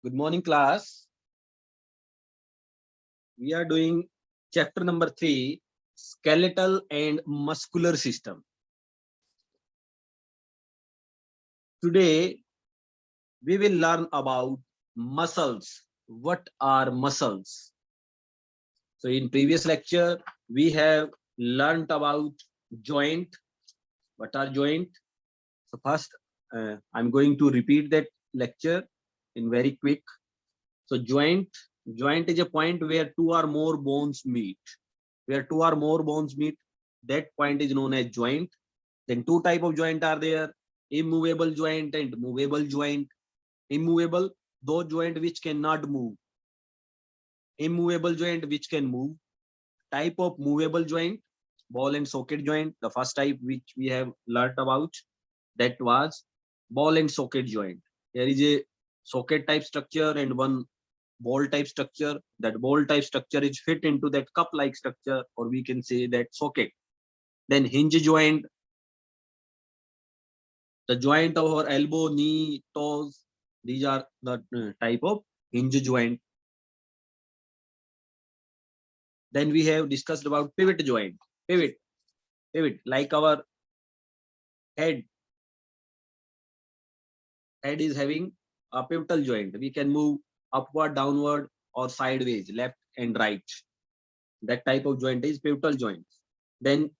Good morning, class. We are doing chapter number 3, skeletal and muscular system. Today, we will learn about muscles. What are muscles? So in previous lecture, we have learned about joint. What are joint? So first, I'm going to repeat that lecture in very quick. So joint is a point where two or more bones meet. Where two or more bones meet, that point is known as joint. Then two type of joint are there: immovable joint and movable joint. Immovable, those joint which cannot move. Immovable joint which can move. Type of movable joint: ball and socket joint. The first type which we have learned about, that was ball and socket joint. There is a socket type structure and one ball type structure. That ball type structure is fit into that cup like structure, or we can say that socket. Then hinge joint, the joint of our elbow, knee, toes, these are the type of hinge joint. Then we have discussed about pivot joint. Pivot, like our head is having a pivotal joint. We can move upward, downward, or sideways, left and right. That type of joint is pivotal joint. Then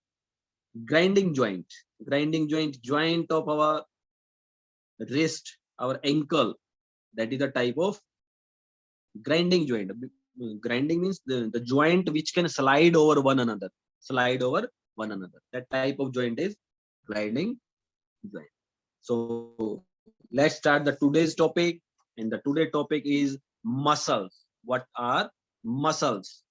grinding joint. Joint of our wrist, our ankle, that is the type of grinding joint. Grinding means the joint which can slide over one another. That type of joint is grinding joint. So let's start the today's topic. And the today topic is muscles. What are muscles?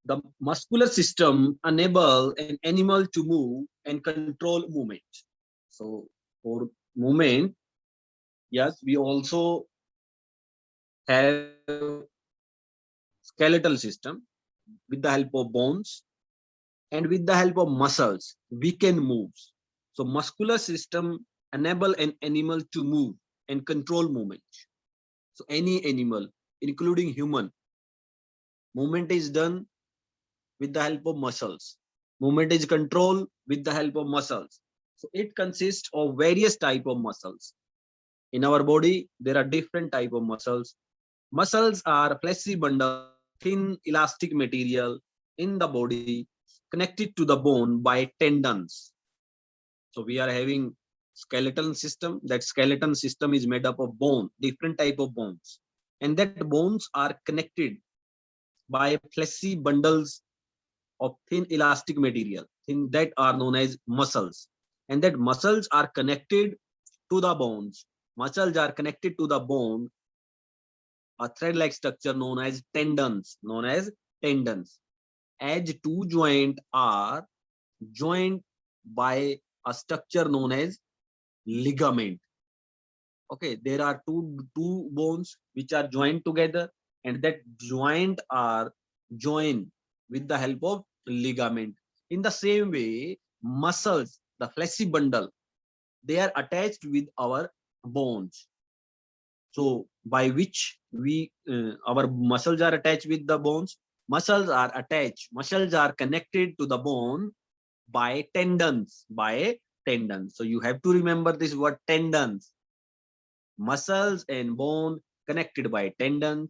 The muscular system enable an animal to move and control movement. So for movement, yes, we also have skeletal system with the help of bones, and with the help of muscles we can move. So muscular system enable an animal to move and control movement. So any animal, including human, movement is done with the help of muscles. Movement is controlled with the help of muscles. So it consists of various type of muscles. In our body, there are different type of muscles. Muscles are fleshy bundles of thin elastic material in the body connected to the bone by tendons. So we are having skeletal system. That skeleton system is made up of bone, different type of bones. And that bones are connected by fleshy bundles of thin elastic material that are known as muscles. And that muscles are connected to the bones. Muscles are connected to the bone, a thread-like structure known as tendons. As two joints are joined by a structure known as ligament. Okay, there are two bones which are joined together, and that joint are joined with the help of ligament. In the same way, muscles, the fleshy bundle, they are attached with our bones. So by which we our muscles are attached with the bones. Muscles are connected to the bone by tendons. So you have to remember this word: tendons. Muscles and bone connected by tendons,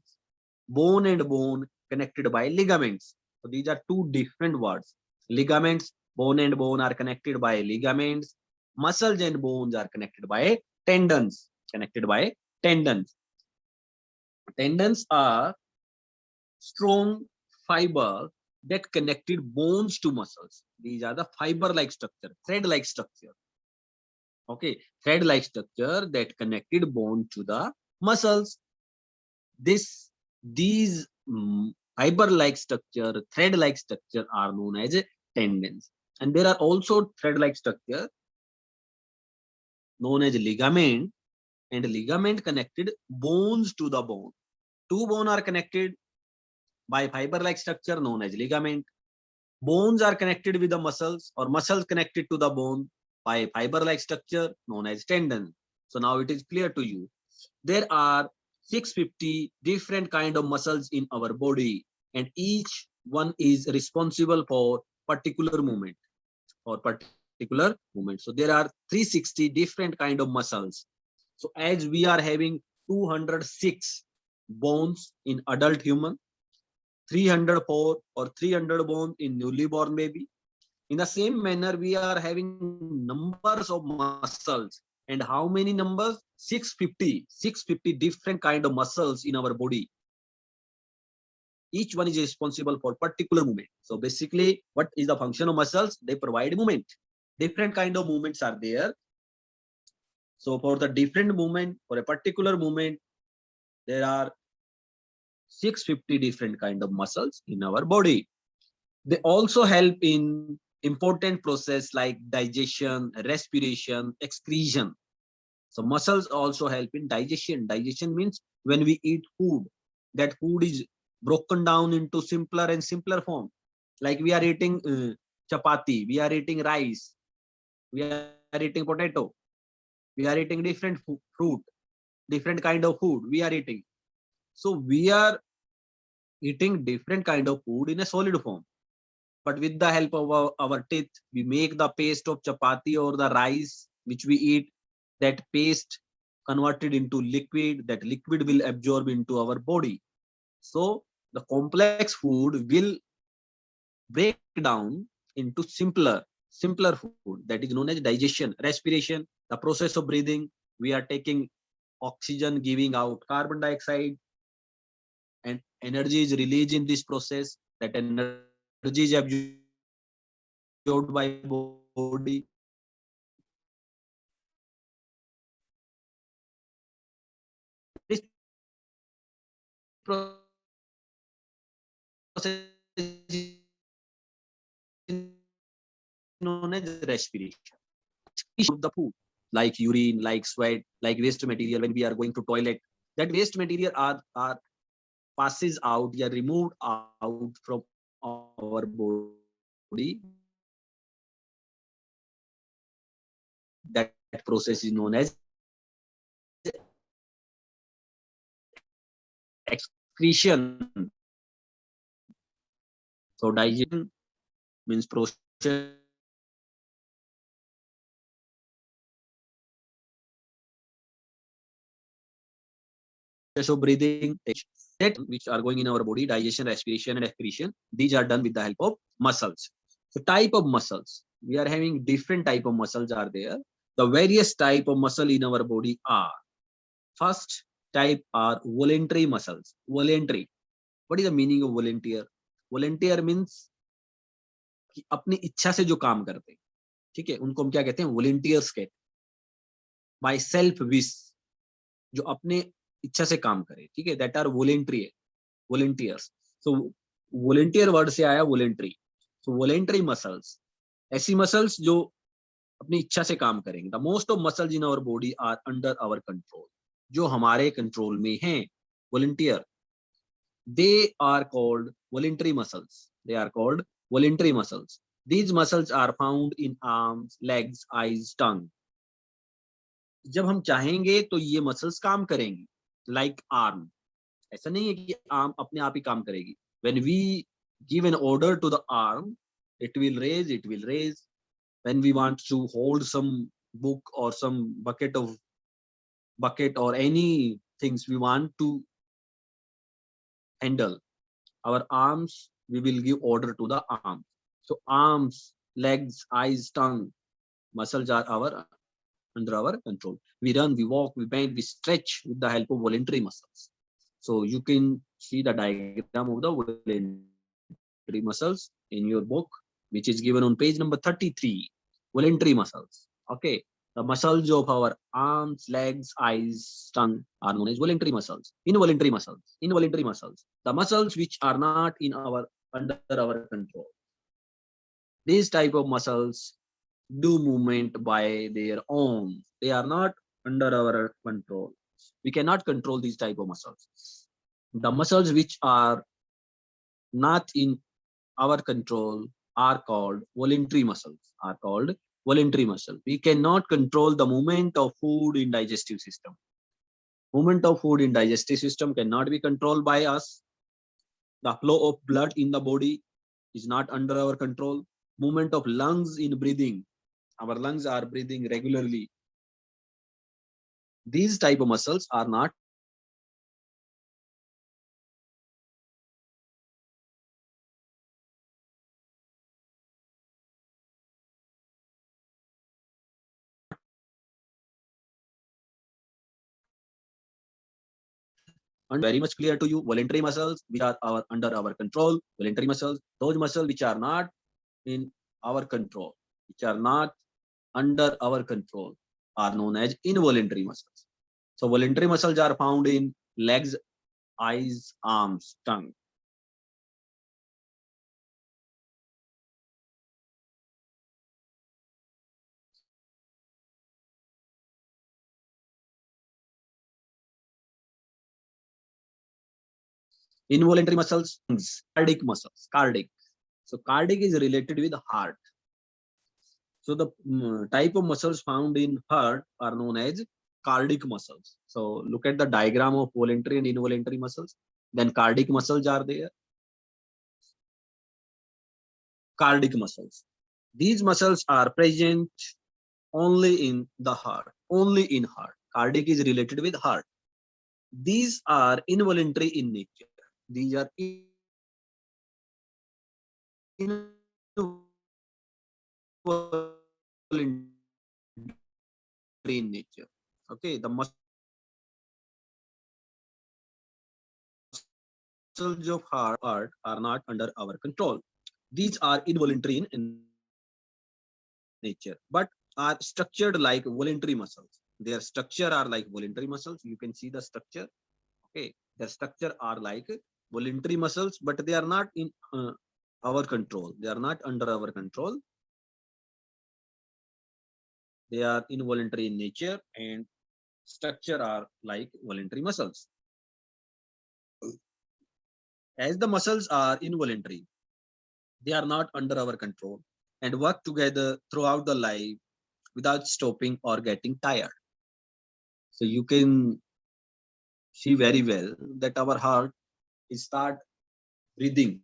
bone and bone connected by ligaments. So these are two different words. Ligaments, bone and bone are connected by ligaments. Muscles and bones are connected by tendons. Tendons are strong fiber that connected bones to muscles. These are the fiber-like structure, thread-like structure. Okay, thread-like structure that connected bone to the muscles. These fiber-like structure, thread-like structure are known as tendons. And there are also thread-like structure known as ligament, and ligament connected bones to the bone. Two bones are connected by fiber-like structure known as ligament. Bones are connected with the muscles, or muscles connected to the bone by fiber-like structure known as tendon. So now it is clear to you. There are 650 different kind of muscles in our body, and each one is responsible for particular movement or particular movement. So there are 360 different kind of muscles. So as we are having 206 bones in adult human, 304 or 300 bones in newly born baby. In the same manner, we are having numbers of muscles. And how many numbers? 650. 650 different kind of muscles in our body. Each one is responsible for particular movement. So basically, what is the function of muscles? They provide movement. Different kind of movements are there. So for the different movement, for a particular movement, there are 650 different kind of muscles in our body. They also help in important process like digestion, respiration, excretion. So muscles also help in digestion. Digestion means when we eat food, that food is broken down into simpler and simpler form. Like we are eating chapati, we are eating rice, we are eating potato, we are eating different fruit, different kind of food we are eating. So we are eating different kind of food in a solid form. But with the help of our teeth, we make the paste of chapati or the rice which we eat. That paste converted into liquid. That liquid will absorb into our body. So the complex food will break down into simpler food. That is known as digestion, respiration, the process of breathing. We are taking oxygen, giving out carbon dioxide, and energy is released in this process. That energy is absorbed by body. Known as respiration. Of the food, like urine, like sweat, like waste material when we are going to toilet. That waste material are passes out, they are removed out from our body. That process is known as excretion. So digestion means process of breathing, that which are going in our body, digestion, respiration, and excretion. These are done with the help of muscles. So type of muscles. We are having different type of muscles are there. The various type of muscle in our body are, first type are voluntary muscles. Voluntary. What is the meaning of volunteer? Volunteer means कि अपनी इच्छा से जो काम करते हैं, ठीक है, उनको हम क्या कहते हैं? वॉलंटियर्स कहते हैं. बाय सेल्फ विश, जो अपने इच्छा से काम करे, ठीक है, that are voluntary, volunteers. So volunteer word से आया वॉलंटरी. सो वॉलंटरी मसल्स, ऐसी मसल्स जो अपनी इच्छा से काम करेंगे. The most of muscles in our body are under our control, जो हमारे कंट्रोल में हैं. Volunteer, they are called voluntary muscles. They are called voluntary muscles. These muscles are found in arms, legs, eyes, tongue. जब हम चाहेंगे तो ये muscles काम करेंगी. लाइक आर्म, ऐसा नहीं है कि आर्म अपने आप ही काम करेगी. When we give an order to the arm, it will raise, it will raise. When we want to hold some book or some bucket or any things we want to handle, our arms, we will give order to the arms. So arms, legs, eyes, tongue, muscles are under our control. We run, we walk, we bend, we stretch with the help of voluntary muscles. So you can see the diagram of the voluntary muscles in your book, which is given on page number 33. Voluntary muscles. Okay. The muscles of our arms, legs, eyes, tongue are known as voluntary muscles. Involuntary muscles, the muscles which are not in our under our control. These type of muscles do movement by their own. They are not under our control. We cannot control these type of muscles. The muscles which are not in our control are called voluntary muscles. Are called voluntary muscle. We cannot control the movement of food in digestive system. Movement of food in digestive system cannot be controlled by us. The flow of blood in the body is not under our control. Movement of lungs in breathing. Our lungs are breathing regularly. These type of muscles are not very much clear to you. Voluntary muscles which are under our control, voluntary muscles, those muscles which are not in our control, which are not under our control, are known as involuntary muscles. So voluntary muscles are found in legs, eyes, arms, tongue. Involuntary muscles, cardiac muscles, cardiac. So cardiac is related with heart. So the type of muscles found in heart are known as cardiac muscles. So look at the diagram of voluntary and involuntary muscles. Then cardiac muscles are there. Cardiac muscles. These muscles are present only in the heart, only in heart. Cardiac is related with heart. These are involuntary in nature. These are in nature. Okay, the muscles of heart are not under our control. These are involuntary in nature, but are structured like voluntary muscles. Their structure are like voluntary muscles. You can see the structure. Okay, their structure are like voluntary muscles, but they are not in our control. They are not under our control. They are involuntary in nature and structure are like voluntary muscles. As the muscles are involuntary, they are not under our control and work together throughout the life without stopping or getting tired. So you can see very well that our heart is start breathing,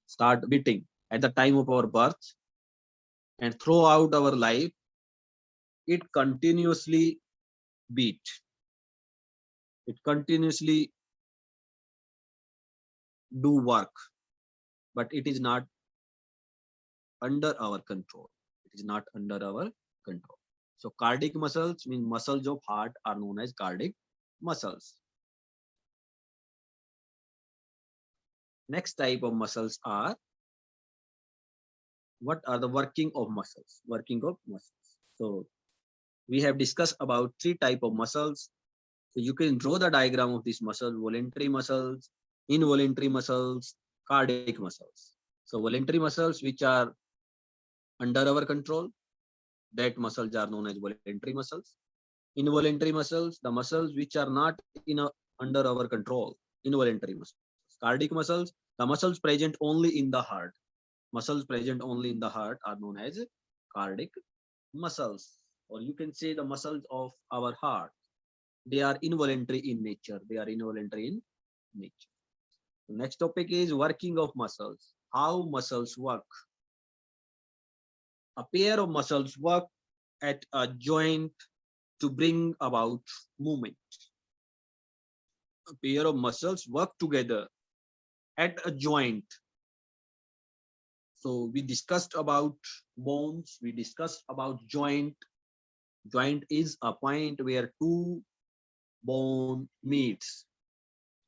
start beating at the time of our birth, and throughout our life, it continuously beat. It continuously do work, but it is not under our control. It is not under our control. So cardiac muscles mean muscles of heart are known as cardiac muscles. Next type of muscles are, what are the working of muscles? Working of muscles. So we have discussed about three type of muscles. So you can draw the diagram of these muscles: voluntary muscles, involuntary muscles, cardiac muscles. So voluntary muscles which are under our control, that muscles are known as voluntary muscles. Involuntary muscles, the muscles which are not under our control, involuntary muscles. Cardiac muscles, the muscles present only in the heart. Muscles present only in the heart are known as cardiac muscles, or you can say the muscles of our heart. They are involuntary in nature. They are involuntary in nature. The next topic is working of muscles. How muscles work. A pair of muscles work at a joint to bring about movement. A pair of muscles work together at a joint. So we discussed about bones, we discussed about joint. Joint is a point where two bone meets.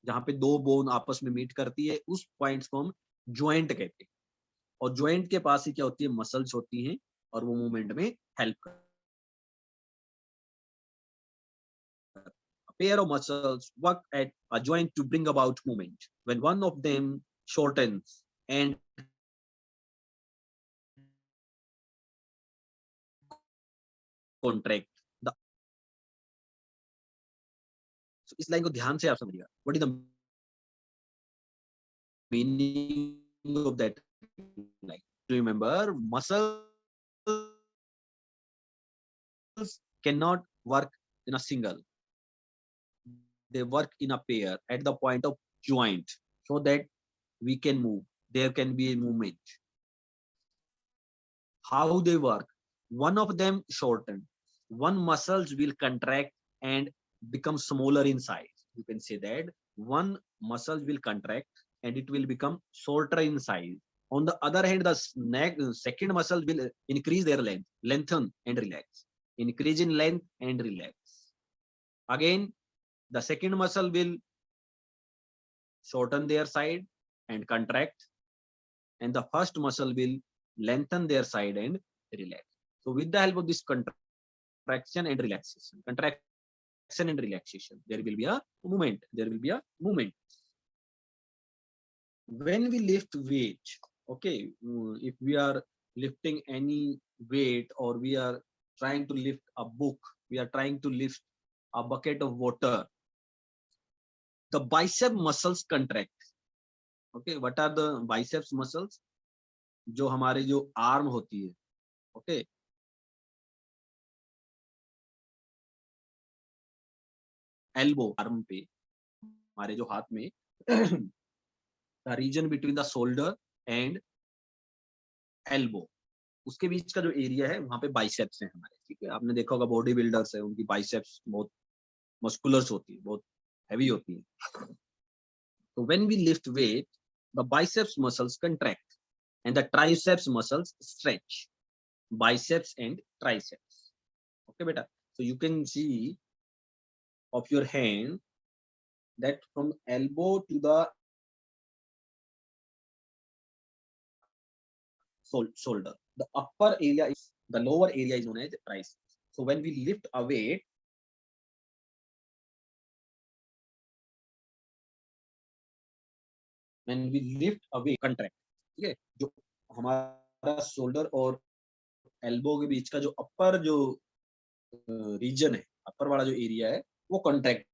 जहां पे दो bone आपस में meet करती है, उस points को हम ज्वाइंट कहते हैं. और ज्वाइंट के पास ही क्या होती है, मसल्स होती हैं और वो मूवमेंट में हेल्प करती है. A pair of muscles work at a joint to bring about movement. When one of them shortens and contract, the so इस लाइन को ध्यान से आप समझिएगा. What is the meaning of that line? Remember, muscle cannot work in a single. They work in a pair at the point of joint so that we can move. There can be a movement. How they work? One of them shorten. One muscles will contract and become smaller in size. You can say that one muscle will contract and it will become shorter in size. On the other hand, the second muscle will increase their length, lengthen and relax. Increase in length and relax. Again, the second muscle will shorten their side and contract, and the first muscle will lengthen their side and relax. So with the help of this contraction and relaxation, there will be a movement. When we lift weight, okay, if we are lifting any weight or we are trying to lift a book, we are trying to lift a bucket of water, the bicep muscles contract. Okay, what are the biceps muscles? जो हमारे जो arm होती है, okay, elbow, arm पे, हमारे जो हाथ में the region between the shoulder and elbow, उसके बीच का जो एरिया है वहां पे बाइसेप्स है हमारे. ठीक है, आपने देखा होगा बॉडी बिल्डर्स है, उनकी बाइसेप्स बहुत मस्कुलर्स होती है, बहुत हैवी होती है. So when we lift weight, the biceps muscles contract and the triceps muscles stretch. Biceps and triceps. Okay, beta. So you can see of your hand that from elbow to the shoulder, the upper area is, the lower area is known as triceps. So when we lift a weight, contract. ठीक है, जो हमारा shoulder और elbow के बीच का जो अपर जो reason है, अपर वाला जो एरिया है, वो कॉन्ट्रैक्ट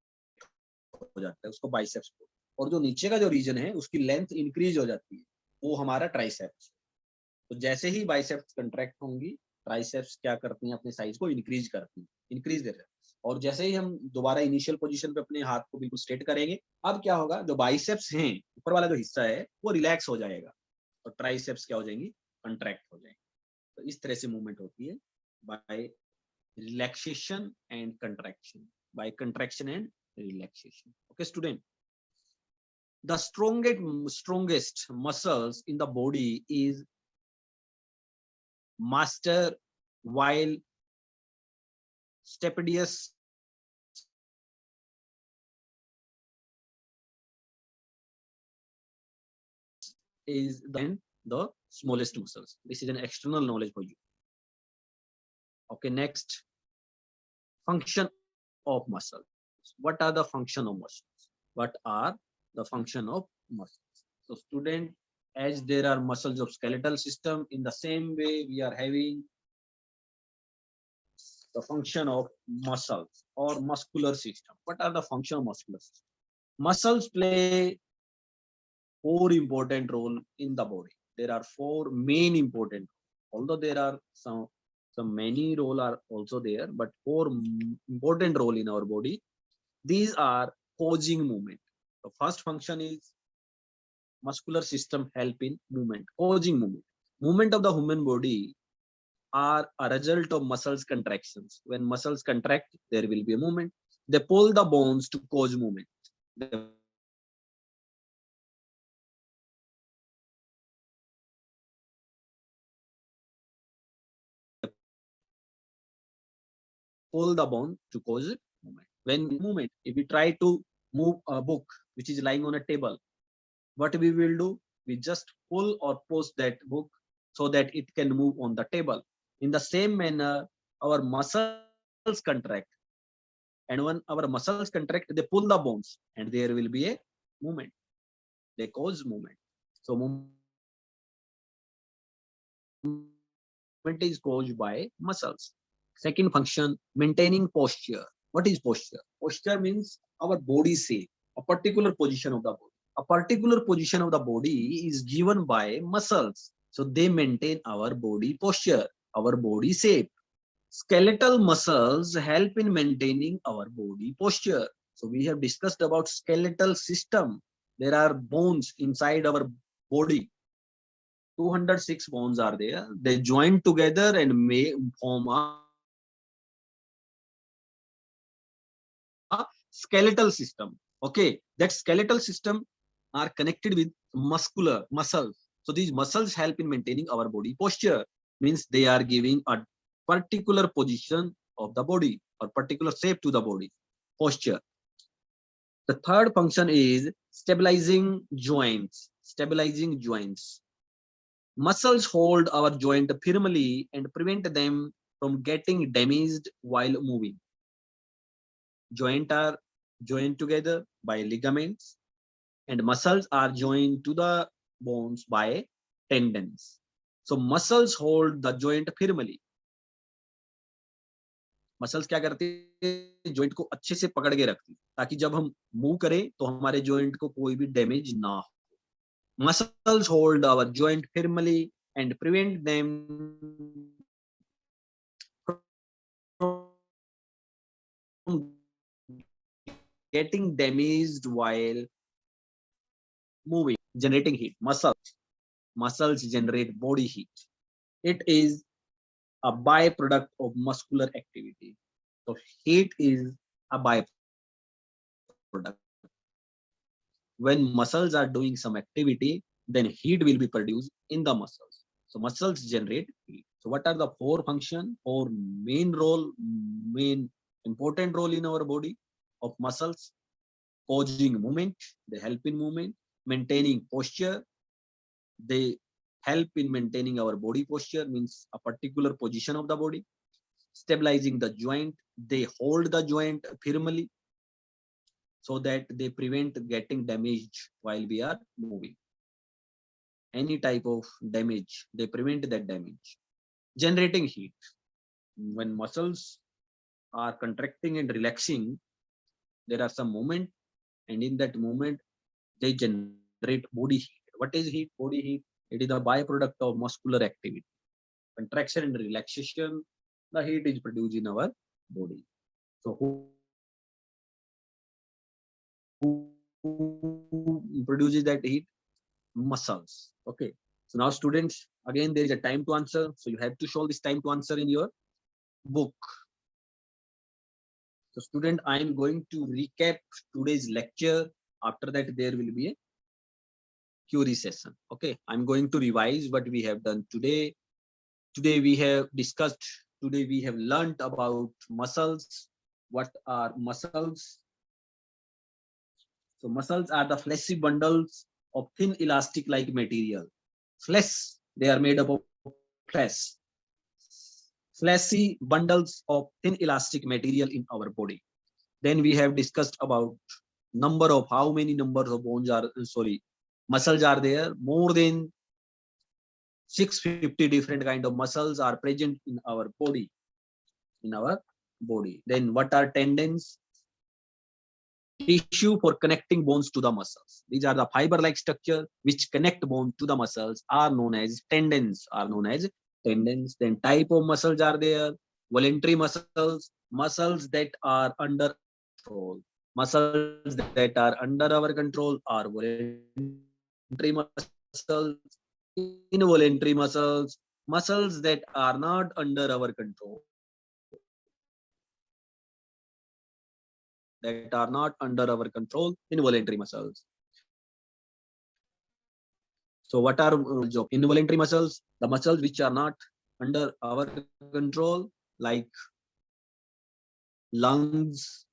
हो जाता है, उसको बाइसेप्स को. और जो नीचे का जो रीजन है उसकी लेंथ इंक्रीज हो जाती है, वो हमारा ट्राइसेप्स. तो जैसे ही बाइसेप्स कंट्रैक्ट होंगी, ट्राइसेप्स क्या करती हैं, अपने साइज को इंक्रीज करती हैं, इंक्रीज दे रहे हैं. और जैसे ही हम दोबारा इनिशियल पोजीशन पे अपने हाथ को बिल्कुल स्ट्रेट करेंगे, अब क्या होगा, जो बाइसेप्स हैं, ऊपर वाला जो हिस्सा है वो रिलैक्स हो जाएगा और ट्राइसेप्स क्या हो जाएंगी, कंट्रैक्ट हो जाएंगे. तो इस तरह से मूवमेंट होती है by relaxation and contraction, by contraction and relaxation. Okay, student. The strongest muscles in the body is master, while stapedius is then the smallest muscles. This is an external knowledge for you. Okay, next, function of muscles. What are the function of muscles? What are the function of muscles? So student, as there are muscles of skeletal system, in the same way we are having the function of muscles or muscular system. What are the function of muscular system? Muscles play 4 important role in the body. There are 4 main important, although there are some many role are also there, but 4 important role in our body. These are causing movement. The first function is muscular system help in movement, causing movement. Movement of the human body are a result of muscles contractions. When muscles contract, there will be a movement. They pull the bones to cause movement. They pull the bone to cause movement. When movement, if we try to move a book which is lying on a table, what we will do? We just pull or push that book so that it can move on the table. In the same manner, our muscles contract, and when our muscles contract, they pull the bones, and there will be a movement. They cause movement. So movement is caused by muscles. Second function, maintaining posture. What is posture? Posture means our body shape, a particular position of the body. A particular position of the body is given by muscles. So they maintain our body posture, our body shape. Skeletal muscles help in maintaining our body posture. So we have discussed about skeletal system. There are bones inside our body. 206 bones are there. They join together and may form a skeletal system. Okay, that skeletal system are connected with muscular muscles. So these muscles help in maintaining our body posture. Means they are giving a particular position of the body or particular shape to the body. Posture. The third function is stabilizing joints. Stabilizing joints. Muscles hold our joint firmly and prevent them from getting damaged while moving. Joints are joined together by ligaments, and muscles are joined to the bones by tendons. So muscles hold the joint firmly. Muscles क्या करती है, joint को अच्छे से पकड़ के रखती है ताकि जब हम मूव करें तो हमारे जॉइंट को कोई भी डैमेज ना हो. Muscles hold our joint firmly and prevent them from getting damaged while moving. Generating heat. Muscles generate body heat. It is a byproduct of muscular activity. So heat is a byproduct. When muscles are doing some activity, then heat will be produced in the muscles. So muscles generate heat. So what are the four functions or main important role in our body of muscles? Causing movement, they help in movement. Maintaining posture, they help in maintaining our body posture, means a particular position of the body. Stabilizing the joint, they hold the joint firmly so that they prevent getting damaged while we are moving. Any type of damage, they prevent that damage. Generating heat. When muscles are contracting and relaxing, there are some movement, and in that movement, they generate body heat. What is heat? Body heat. It is a byproduct of muscular activity. Contraction and relaxation, the heat is produced in our body. So who produces that heat? Muscles. Okay. So now students, again, there is a time to answer. So you have to show this time to answer in your book. So student, I am going to recap today's lecture. After that, there will be a Q&A session. Okay. I'm going to revise what we have done today. Today we have discussed, today we have learned about muscles. What are muscles? So muscles are the fleshy bundles of thin elastic like material. Flesh, they are made up of flesh. Fleshy bundles of thin elastic material in our body. Then we have discussed about number of how many numbers of bones are, muscles are there. More than 650 different kind of muscles are present in our body. Then what are tendons? Tissue for connecting bones to the muscles. These are the fiber-like structure which connect bone to the muscles are known as tendons. Then type of muscles are there. Voluntary muscles, muscles that are under control. Muscles that are under our control are voluntary muscles. Involuntary muscles, muscles that are not under our control. Involuntary muscles. So what are involuntary muscles? The muscles which are not under our control, like lungs,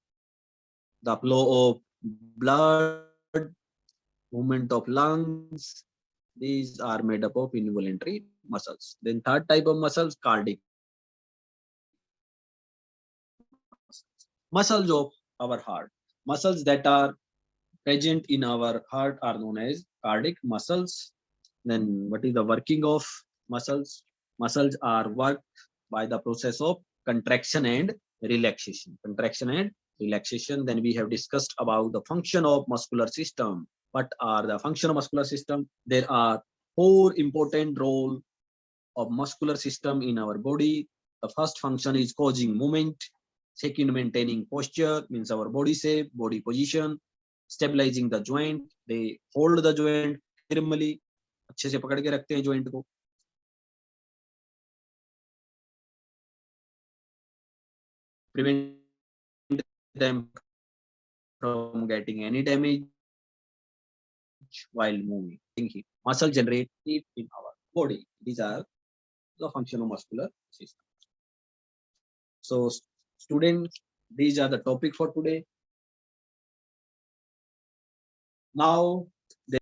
the flow of blood, movement of lungs. These are made up of involuntary muscles. Then third type of muscles, cardiac muscles of our heart. Muscles that are present in our heart are known as cardiac muscles. Then what is the working of muscles? Muscles are worked by the process of contraction and relaxation. Then we have discussed about the function of muscular system. What are the function of muscular system? There are four important roles of muscular system in our body. The first function is causing movement. Second, maintaining posture, means our body shape, body position. Stabilizing the joint, they hold the joint firmly, अच्छे से पकड़ के रखते हैं joint को. Prevent them from getting any damage while moving. Muscle generate heat in our body. These are the function of muscular system. So students, these are the topic for today. Now